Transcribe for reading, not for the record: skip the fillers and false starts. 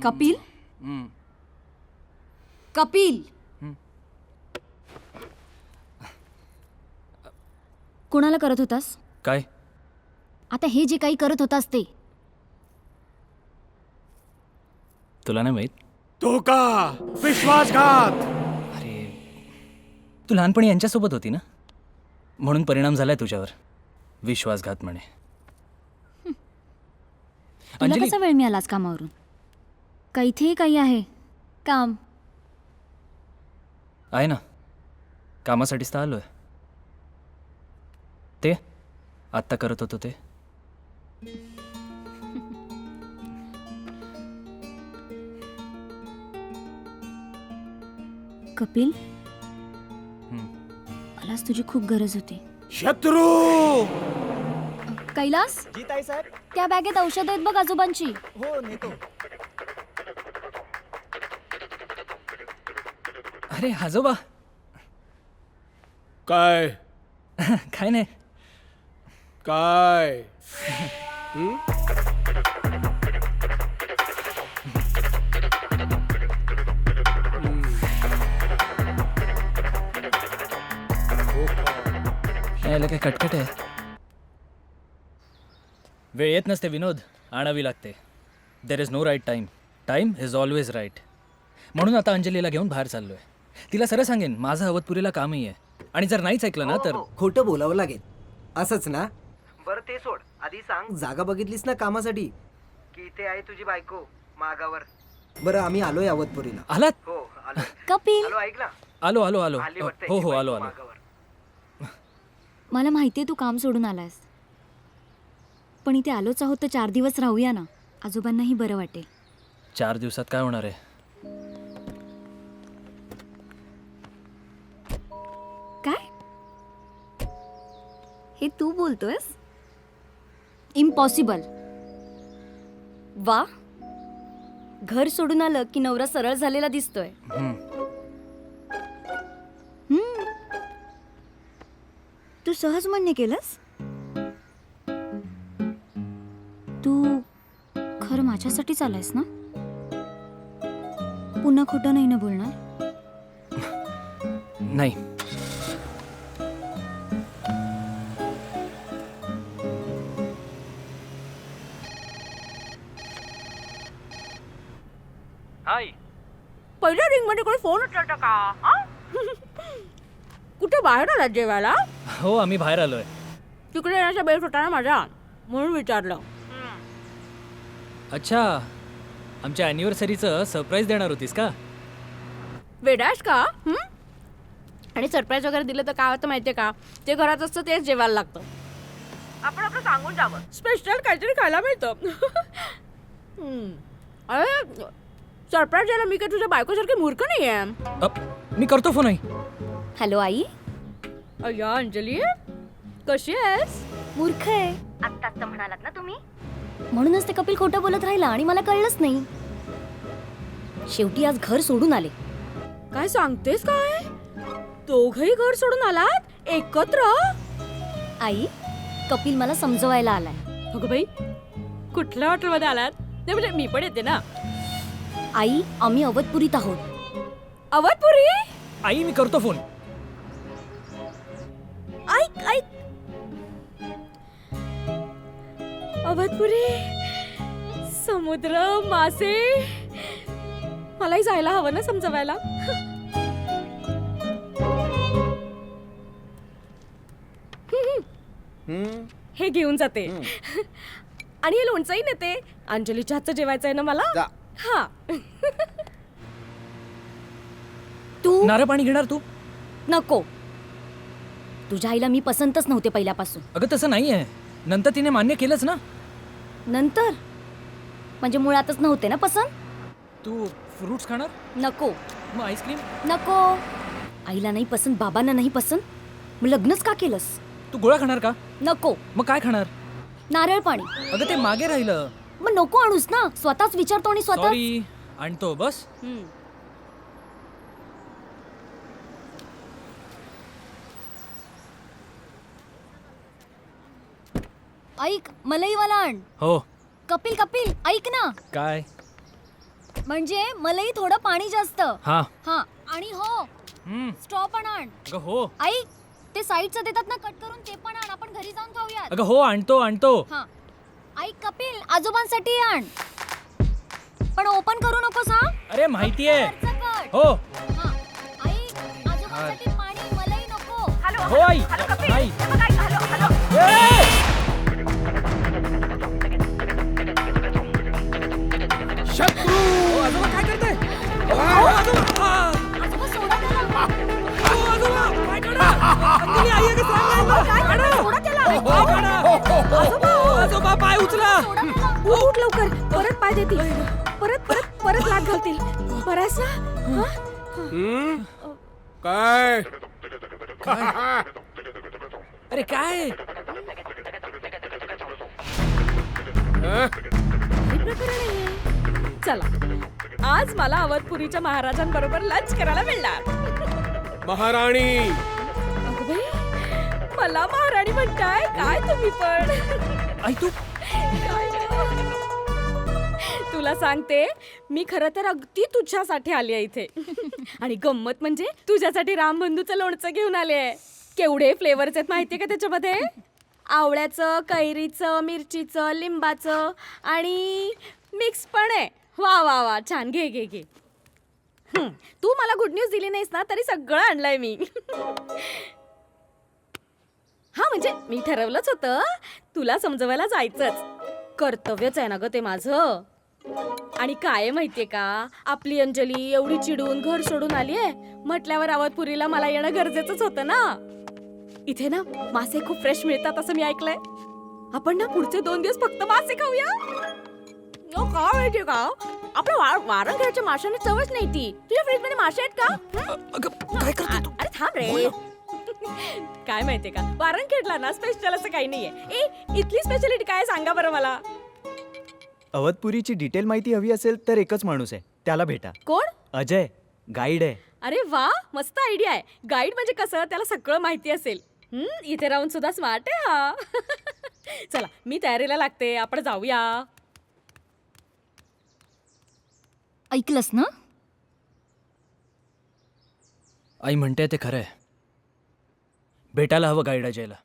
कपिल कपिल कोणाला करत होतास? काय? आता हे जे काही करत होतास ते तुला नाही माहित? धोका, विश्वासघात. अरे तू लहानपणी यांच्यासोबत होती ना, म्हणून परिणाम झालाय तुझ्यावर. विश्वासघात म्हणे. तुला कसा वेळ मिळालास कामावरून? का इथे काही आहे काम? आहे ना, कामासाठीच तर आलोय. ते आत्ता करत होतो ते. कपिल, मलाच तुझी खूप गरज होती. शत्रू. कैलास, जी ताई साहेब. त्या बॅगेत औषध आहेत बघ आजोबांची. हो नेतो. अरे आजोबा. काय काय नाही. काय यायला काय कटकट आहे. वेळ येत नसते विनोद, आणावी लागते. There is no right time. Time is always right. म्हणून आता अंजलीला घेऊन बाहेर चाललोय. तिला सरळ सांगेन माझं अवधपुरीला कामही आहे, आणि जर नाहीच ऐकलं ना तर खोटं बोलावं लागेल असंच ना. बरं ते सोड, आधी सांग जागा बघितलीस ना कामासाठी? की इथे आहे तुझी बायको मागावर? बरं आम्ही आलोय अवधपुरीला. आलात? हो आलो. कपिल, आलो, ऐक ना. आलो आलो आलो. आली वाटतं हो याची हो बायको आलो आलो. मागावर. मला माहितीये तू काम सोडून आलास, पण इथे आलोच आहोत तर 4 दिवस राहूया ना. आजोबांनाही बरं वाटेल. 4 दिवसात काय होणार आहे? काय हे तू बोलतोयस? इम्पॉसिबल. वा, घर सोडून आलं की नवरा सरळ झालेला दिसतोय. तू सहज मान्य केलंस? तू खरं माझ्यासाठीच आलायस ना? पुन्हा खोटं नाही ना बोलणार? नाही. हाय. पहिल्या रिंग मध्ये कोणी फोन उचलता का? कुठे बाहेर आलात जेवायला? हो आम्ही बाहेर आलोय. तिकडे येण्याचा बेस होता ना माझा, म्हणून विचारलं. अच्छा, आमच्या अॅनिव्हर्सरीचं सरप्राईज देणार होतीस का? वेडास का? आणि सरप्राईज वगैरे दिलं तर काय होतं माहितीये का? ते घरात असतं तेच जेवायला लागतं. आपण आपलं सांगून जावं, स्पेशल काहीतरी खायला मिळतं. अरे सरप्राईज द्यायला मी काय तुझ्या बायकोसारखी मूर्ख नाही आहे. मी करतो फोन आई. हॅलो आई. अय्या अंजली, कशी आहेस? मूर्ख आहे आत्ताच म्हणालात ना तुम्ही, म्हणूनच ते कपिल खोटं बोलत राहिला आणि मला कळलंच नाही. शेवटी आज घर सोडून आले. काय सांगतेस काय? दोघही घर सोडून आलात एकत्र? आई, कपिल मला समजवायला आलाय. अगं बाई, कुठल्या हॉटेलमध्ये आलात? नाही म्हणजे मी पण येते ना. आई, आम्ही अवधपुरीत आहोत. अवधपुरी? आई मी करतो फोन. ऐक ऐक, अवधपुरी, समुद्र, मासे, मलाही जायला हवं ना समजवायला. हे घेऊन जाते आणि हे लोणचंही नेते. अंजलीच्या हातचं जेवायचं आहे ना मला. हा. तू नारळ पाणी घेणार तू? नको. तुझ्या आईला मी पसंतच नव्हते पहिल्यापासून. अगं तसं नाही आहे, नंतर तिने मान्य केलंच ना. नंतर म्हणजे मुळातच नव्हते ना पसंत. तू फ्रुट्स खाणार? नको मग आईस्क्रीम? नको. आईला नाही पसंत, बाबांना नाही पसंत, मग लग्नच का केलंस? तू गोळा खाणार का? नको. मग काय खाणार? नारळ पाणी. अगं ते मागे राहिलं. मग नको आणूस ना, स्वतःच विचारतो आणि स्वतः. सॉरी, आणतो बस. ऐक, मलाही मला आण. हो. कपिल कपिल, ऐक ना. काय? म्हणजे मलाही थोडं पाणी जास्त. हा हा आणि हो स्ट्रॉ पण आण. अगं हो ऐक ते साईडचं देतात ना कट करून ते पण आण. आपण घरी जाऊन खाऊयात. अगं हो आणतो हा ऐक कपिल आजोबांसाठी आण. पण ओपन करू नकोस हा. अरे माहितीये वरचं कट. हो हा ऐक आजोबांसाठी पाणी मलाही नको. हो आई आई ए! शत्रू ओ, आजोबा काय करताय आजोबा सोडा त्याला. आजोबा पाय उचला. सोडा त्याला. उठ लवकर. परत पाय देतील. परत लाग घालतील. बराच ना. काय अरे काय चला आज मला अवधपुरीच्या महाराजांबरोबर लंच करायला मिळणार. महाराणी अगं बाई, मला महाराणी म्हणताय काय तुम्ही पण. आई तू काय गं? तुला सांगते मी खरं तर अगदी तुझ्यासाठी आली आहे इथे. आणि गंमत म्हणजे तुझ्यासाठी रामबंधूचं लोणचं घेऊन आले आहे. केवढे फ्लेवर्स आहेत माहितीये का त्याच्यामध्ये. आवळ्याचं, कैरीचं, मिरचीचं, लिंबाचं आणि मिक्स पण आहे. वा वा वा छान. घे घे घे. तू मला गुड न्यूज दिली नाहीस ना तरी सगळं आणलंय मी. हा म्हणजे मी ठरवलंच होतं तुला समजवायला जायचंच. कर्तव्यच आहे ना ग ते माझं. आणि काय माहितीये का आपली अंजली एवढी चिडून घर सोडून आलीये म्हटल्यावर अवधपुरीला मला येणं गरजेचंच होतं ना. इथे ना मासे खूप फ्रेश मिळतात असं मी ऐकलंय. आपण ना पुढचे 2 दिवस फक्त मासे खाऊया. का माहितीये का आपल्या वारंगळच्या माशांनी चवच नाही ती. तुझ्या फ्रीज मध्ये मासे आहेत का? अगं काय करतो तू अरे थांब रे. काय माहितीये का वारंगखेडला ना स्पेशल असं काही नाहीये. इथली स्पेशालिटी काय सांगा बरं मला. अवधपुरीची डिटेल माहिती हवी असेल तर एकच माणूस आहे, त्याला भेटा. कोण? अजय, गाईड आहे. अरे वा मस्त आयडिया आहे. गाईड म्हणजे कसं त्याला सगळं माहिती असेल. इथे राहून सुद्धा स्मार्ट आहे हा. चला मी तयारीला लागते आपण जाऊया. ऐकलंस ना. आई म्हणते ते खरंय. भेटायला हवं गाईड अजयला.